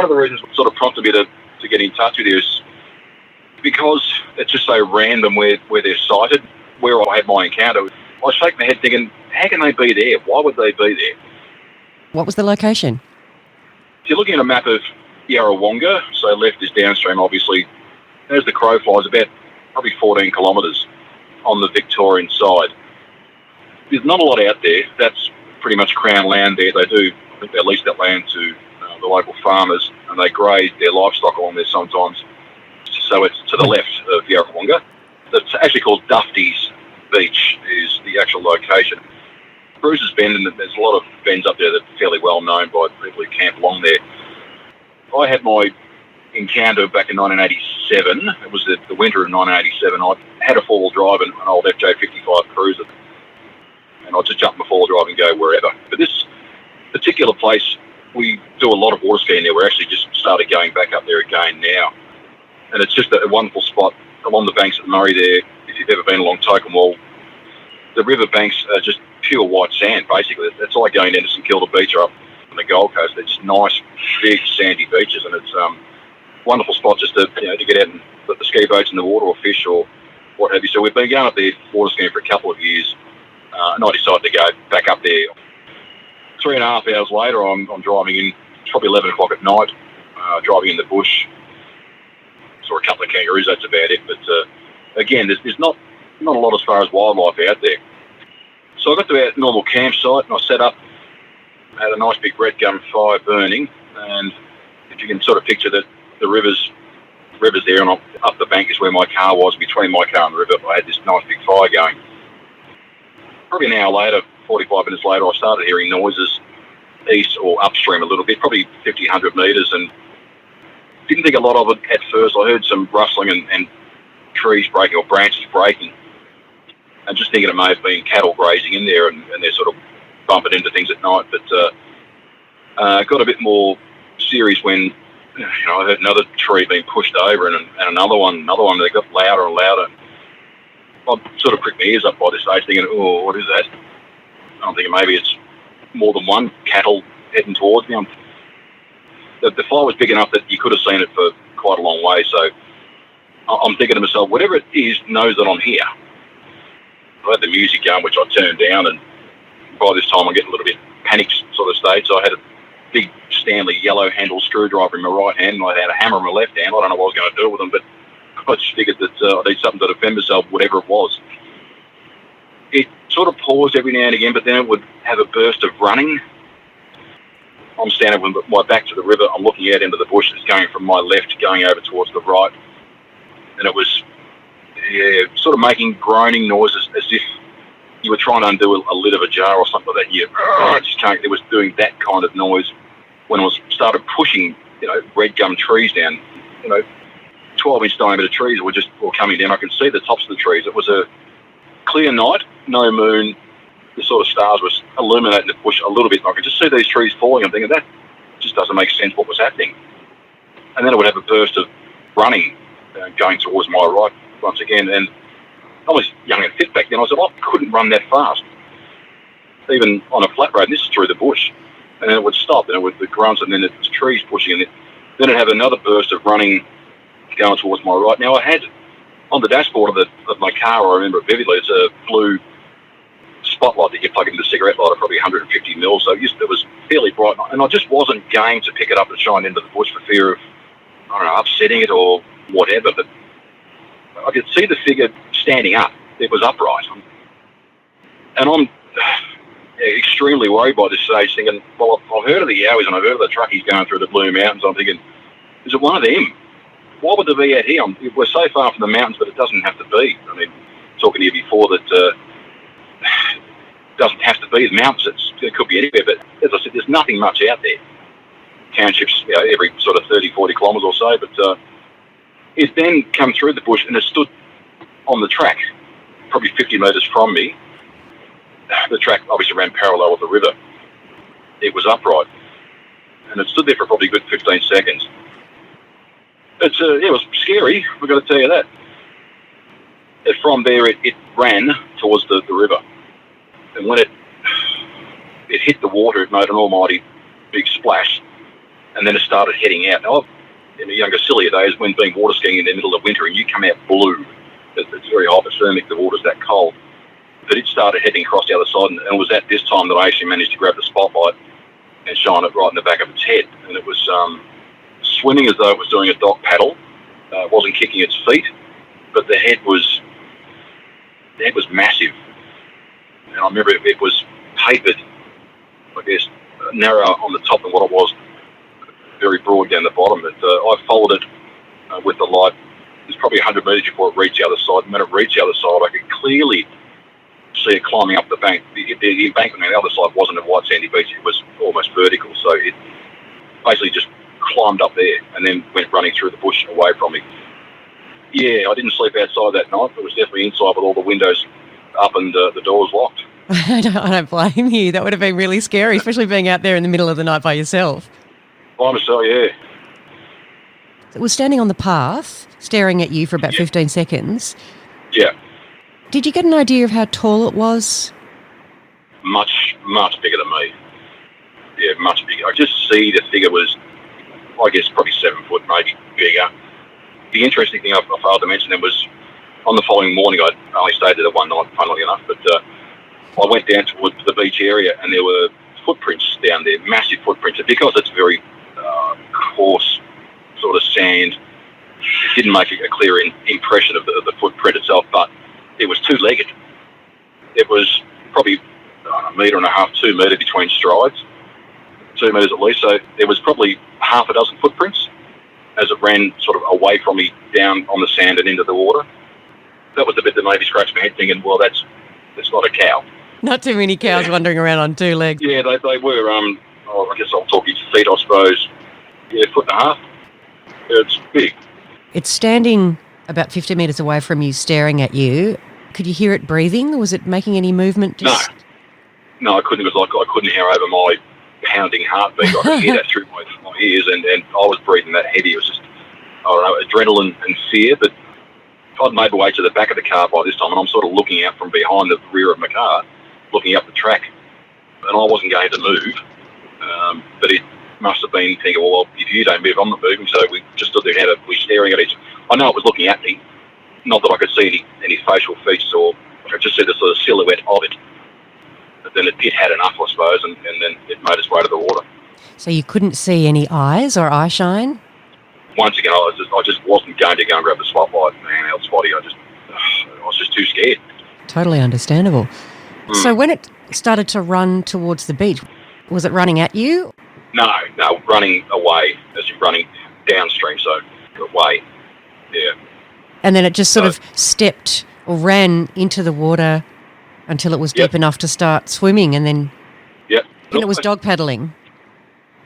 one of the reasons that sort of prompted me to get in touch with you is because it's just so random where they're sighted, where I had my encounter. I was shaking my head thinking, how can they be there? Why would they be there? What was the location? If you're looking at a map of Yarrawonga, so left is downstream, obviously. As the crow flies, about probably 14 kilometres on the Victorian side. There's not a lot out there. That's pretty much Crown land there. I think they lease that land to the local farmers, and they graze their livestock along there sometimes. So it's to the left of Yarrawonga. It's actually called Dufty's Beach is the actual location. Bruce's Bend, and there's a lot of bends up there that are fairly well known by people who camp along there. I had my encounter back in 1987. It was the winter of 1987. I had a four-wheel drive and an old FJ55 Cruiser, and I'd just jump in the four-wheel drive and go wherever. But this particular place, we do a lot of water skiing there. We're actually just started going back up there again now. And it's just a wonderful spot along the banks of the Murray there. If you've ever been along Tokenwall, the river banks are just pure white sand, basically. It's like going down to St Kilda Beach or up on the Gold Coast. They're just nice, big, sandy beaches, and it's wonderful spot just to get out and put the ski boats in the water or fish or what have you. So we've been going up there water skiing for a couple of years, and I decided to go back up there. 3.5 hours later, I'm driving in. It's probably 11 o'clock at night, driving in the bush. Saw a couple of kangaroos, that's about it. But again, there's not a lot as far as wildlife out there. So I got to our normal campsite and I set up, had a nice big red gum fire burning, and if you can sort of picture the river's there, and up the bank is where my car was. Between my car and the river, I had this nice big fire going. Probably an hour later, 45 minutes later, I started hearing noises east or upstream a little bit, probably 50, 100 metres, and didn't think a lot of it at first. I heard some rustling and trees breaking or branches breaking, and just thinking it may have been cattle grazing in there, and they're sort of bumping into things at night. But got a bit more serious when I heard another tree being pushed over and another one. They got louder and louder. I sort of pricked my ears up by this stage, thinking, "Oh, what is that?" I'm thinking maybe it's more than one cattle heading towards me. The fire was big enough that you could have seen it for quite a long way. So I'm thinking to myself, whatever it is knows that I'm here. I had the music going, which I turned down, and by this time I'm getting a little bit panicked sort of stage. So I had a big Stanley yellow handle screwdriver in my right hand, and I had a hammer in my left hand. I don't know what I was going to do with them, but I just figured that I need something to defend myself, whatever it was. It sort of paused every now and again, but then it would have a burst of running. I'm standing with my back to the river. I'm looking out into the bush that's going from my left, going over towards the right. And it was sort of making groaning noises as if you were trying to undo a lid of a jar or something like that. It was doing that kind of noise when I started pushing, red gum trees down. 12-inch diameter trees were coming down. I could see the tops of the trees. It was a clear night, no moon. The sort of stars was illuminating the bush a little bit. I could just see these trees falling. I'm thinking, that just doesn't make sense what was happening. And then it would have a burst of running going towards my right once again. And I was young and fit back then. I said, I couldn't run that fast, even on a flat road. And this is through the bush. And then it would stop, and it would the grunts, and then it was trees pushing. And then it'd have another burst of running going towards my right. Now, I had on the dashboard of my car, I remember it vividly, it's a blue spotlight that you plug into the cigarette lighter, probably 150 mil, so it was fairly bright, and I just wasn't game to pick it up and shine into the bush for fear of, upsetting it or whatever, but I could see the figure standing up. It was upright, and I'm extremely worried by this stage, thinking, well, I've heard of the Yowies and I've heard of the truckies going through the Blue Mountains. I'm thinking, is it one of them? Why would there be out here? We're so far from the mountains, but it doesn't have to be. I mean, talking to you before that doesn't have to be the mountains. It could be anywhere, but as I said, there's nothing much out there. Townships, every sort of 30, 40 kilometres or so, but it then come through the bush and it stood on the track, probably 50 metres from me. The track obviously ran parallel with the river. It was upright, and it stood there for probably a good 15 seconds. It was scary, I've got to tell you that. And from there, it ran towards the river. And when it hit the water, it made an almighty big splash. and then it started heading out. Now, in the younger, sillier days, when being water skiing in the middle of winter and you come out blue, it's very hypothermic, the water's that cold. But it started heading across the other side, and it was at this time that I actually managed to grab the spotlight and shine it right in the back of its head. And it was swimming as though it was doing a dock paddle. It wasn't kicking its feet, but the head was massive. And I remember it was tapered, I guess, narrow on the top and what it was very broad down the bottom. I followed it with the light. It was probably 100 metres before it reached the other side. And when it reached the other side, I could clearly see it climbing up the bank. The embankment on the other side wasn't a white sandy beach. It was almost vertical. So it basically just climbed up there and then went running through the bush away from me. Yeah, I didn't sleep outside that night. It was definitely inside with all the windows up and the doors locked. I don't blame you. That would have been really scary, especially being out there in the middle of the night by yourself. By myself, yeah. It was standing on the path, staring at you for about 15 seconds. Yeah. Did you get an idea of how tall it was? Much, much bigger than me. Yeah, much bigger. I just see the figure was, I guess, probably 7 foot, maybe bigger. The interesting thing I failed to mention then was on the following morning, I only stayed there one night, funnily enough, but I went down towards the beach area and there were footprints down there, massive footprints. And because it's very coarse sort of sand, it didn't make a clear impression of the footprint itself, but it was two-legged. It was probably a metre and a half, 2 metre between strides, 2 metres at least. So there was probably half a dozen footprints as it ran sort of away from me down on the sand and into the water. That was the bit that made me scratch my head thinking, well, that's not a cow. Not too many cows wandering around on 2 legs. Yeah, they were, I guess I'll talk inch feet, I suppose. Yeah, 1.5 foot. It's big. It's standing about 50 metres away from you, staring at you. Could you hear it breathing? Was it making any movement? No, I couldn't. It was like I couldn't hear over my pounding heartbeat. I could hear that through my ears, and I was breathing that heavy. It was just, I don't know, adrenaline and fear. But I'd made my way to the back of the car by this time, and I'm sort of looking out from behind the rear of my car, looking up the track, and I wasn't going to move. But it must have been thinking, well, if you don't move, I'm not moving. So we just stood there, we're staring at each other. I know it was looking at me, not that I could see any facial features, or I could just see the sort of silhouette of it. But then it had enough, I suppose, and then it made its way to the water. So you couldn't see any eyes or eye shine? Once again, I just wasn't going to go and grab the spotlight and hang out spotty. I was just too scared. Totally understandable. So when it started to run towards the beach, was it running at you? No, running away, as in running downstream, so away, yeah. And then it just sort of stepped or ran into the water until it was deep enough to start swimming, and then and it was dog paddling.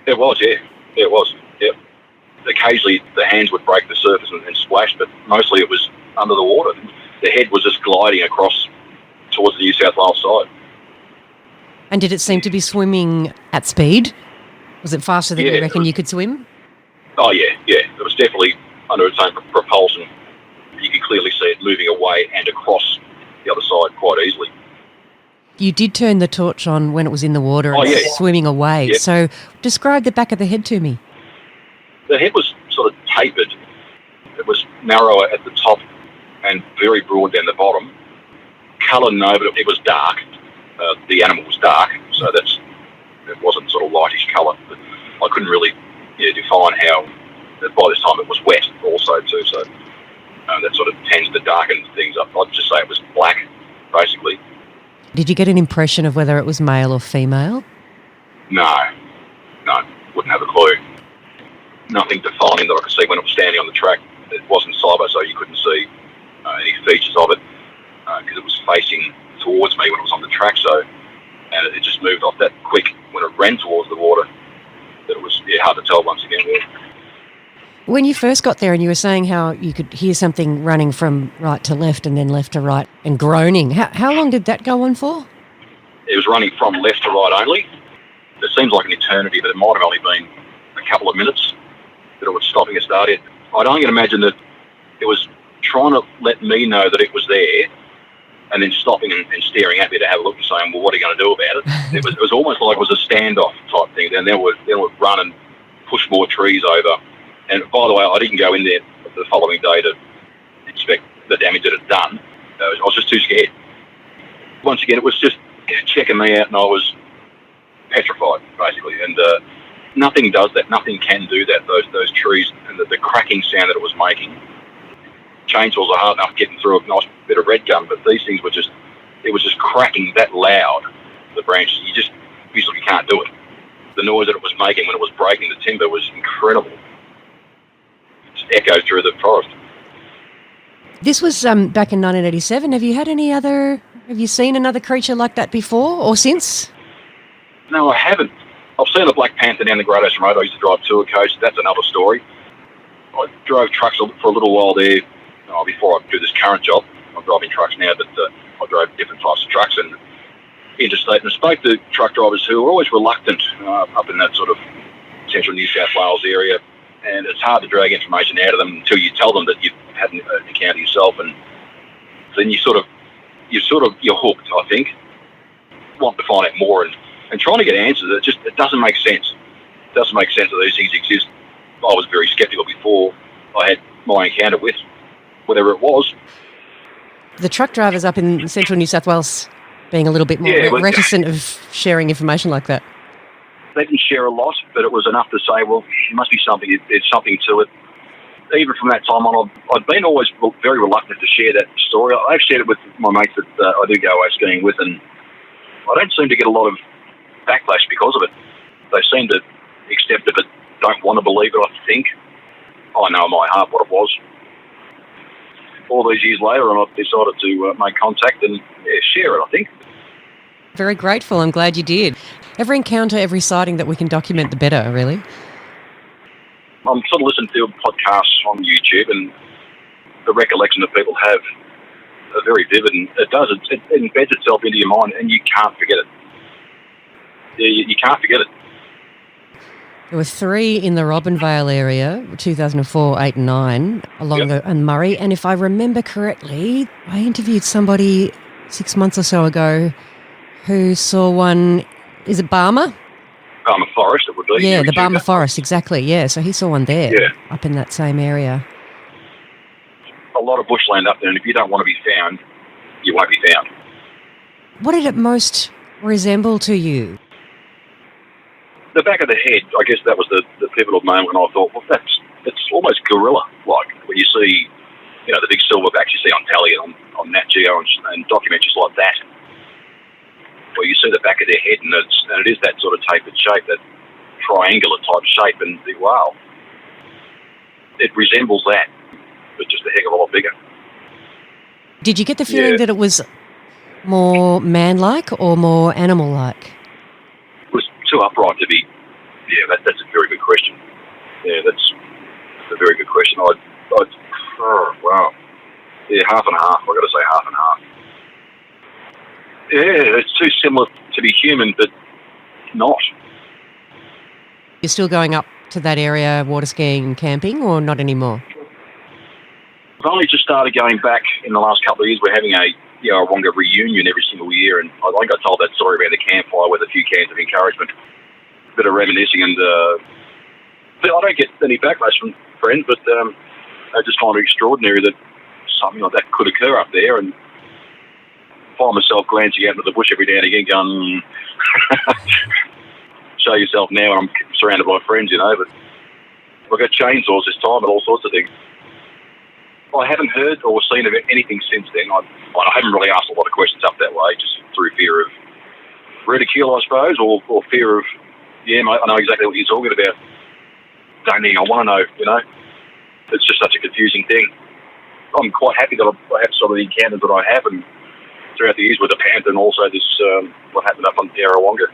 It was, yeah. It was, yeah. Occasionally the hands would break the surface and splash, but mostly it was under the water. The head was just gliding across towards the New South Wales side. And did it seem to be swimming at speed? Was it faster than you reckon you could swim? Oh, yeah. It was definitely under its own propulsion. You could clearly see it moving away and across the other side quite easily. You did turn the torch on when it was in the water and swimming away. Yep. So describe the back of the head to me. The head was sort of tapered. It was narrower at the top and very broad down the bottom. Colour, no, but it was dark. The animal was dark, so it wasn't sort of lightish colour. But I couldn't really define how. By this time it was wet also too, so that sort of tends to darken things up. I'd just say it was black, basically. Did you get an impression of whether it was male or female? No, wouldn't have a clue. Nothing defining that I could see when I was standing on the track. It wasn't cyber, so you couldn't see any features of it because it was facing towards me when it was on the track. So, and it just moved off that quick when it ran towards the water. That it was hard to tell once again. Yeah. When you first got there and you were saying how you could hear something running from right to left and then left to right and groaning, how long did that go on for? It was running from left to right only. It seems like an eternity, but it might have only been a couple of minutes that it was stopping and starting. I'd only imagine that it was trying to let me know that it was there and then stopping and staring at me to have a look and saying, well, what are you going to do about it? It was almost like it was a standoff type thing. Then it would run and push more trees over. And by the way, I didn't go in there the following day to inspect the damage that had done. I was just too scared. Once again, it was just checking me out, and I was petrified, basically. And nothing does that. Nothing can do that. Those trees and the cracking sound that it was making. Chainsaws are hard enough getting through a nice bit of red gum, but these things it was just cracking that loud, the branches. You just basically can't do it. The noise that it was making when it was breaking the timber was incredible. It just echoed through the forest. This was back in 1987. Have you seen another creature like that before or since? No, I haven't. I've seen a black panther down the Great Ocean Road. I used to drive tour coach. That's another story. I drove trucks for a little while there before I do this current job. I'm driving trucks now, but I drove different types of trucks and interstate. And I spoke to truck drivers who were always reluctant up in that sort of central New South Wales area. And it's hard to drag information out of them until you tell them that you've had an encounter yourself. And then you're hooked, I think. Want to find out more and trying to get answers. It doesn't make sense. It doesn't make sense that these things exist. I was very sceptical before I had my encounter with whatever it was. The truck drivers up in central New South Wales being a little bit more reticent of sharing information like that. They didn't share a lot, but it was enough to say, well, there must be something. There's something to it. Even from that time on, I've been always very reluctant to share that story. I've shared it with my mates that I do go out skiing with, and I don't seem to get a lot of backlash because of it. They seem to accept it, but don't want to believe it, I think. I know in my heart what it was. All these years later, and I've decided to make contact and share it, I think. Very grateful. I'm glad you did. Every encounter, every sighting that we can document, the better, really. I'm sort of listening to podcasts on YouTube, and the recollection that people have are very vivid, and it embeds itself into your mind, and you can't forget it. You can't forget it. There were 3 in the Robinvale area, 2004, 8 and 9, along the Murray. And if I remember correctly, I interviewed somebody 6 months or so ago who saw one, is it Barmer? Barmer Forest, it would be. Yeah, the Barmer Forest, exactly, yeah. So he saw one there, up in that same area. A lot of bushland up there, and if you don't want to be found, you won't be found. What did it most resemble to you? The back of the head, I guess that was the pivotal moment when I thought, well, it's almost gorilla-like. When you see, the big silverbacks you see on telly and on Nat Geo and documentaries like that, where you see the back of their head and it is that sort of tapered shape, that triangular type shape, and wow, it resembles that, but just a heck of a lot bigger. Did you get the feeling that it was more man-like or more animal-like? It was too upright to be. That's a very good question. Yeah, that's a very good question. Wow. Yeah, half and half. I've got to say half and half. Yeah, it's too similar to be human, but not. You're still going up to that area, water skiing and camping, or not anymore? I've only just started going back in the last couple of years. We're having a Yowiehunters reunion every single year, and I think I told that story around the campfire with a few cans of encouragement, a bit of reminiscing, and but I don't get any backlash from friends, but I just find it extraordinary that something like that could occur up there, and find myself glancing out into the bush every now and again going, show yourself now, and I'm surrounded by friends, but I've got chainsaws this time and all sorts of things. I haven't heard or seen of anything since then. I haven't really asked a lot of questions up that way, just through fear of ridicule, I suppose, or fear of, mate, I know exactly what you're talking about. Don't think I want to know, It's just such a confusing thing. I'm quite happy that I have some of the encounters that I have, and throughout the years with the panther, and also this what happened up on Yowiehunters.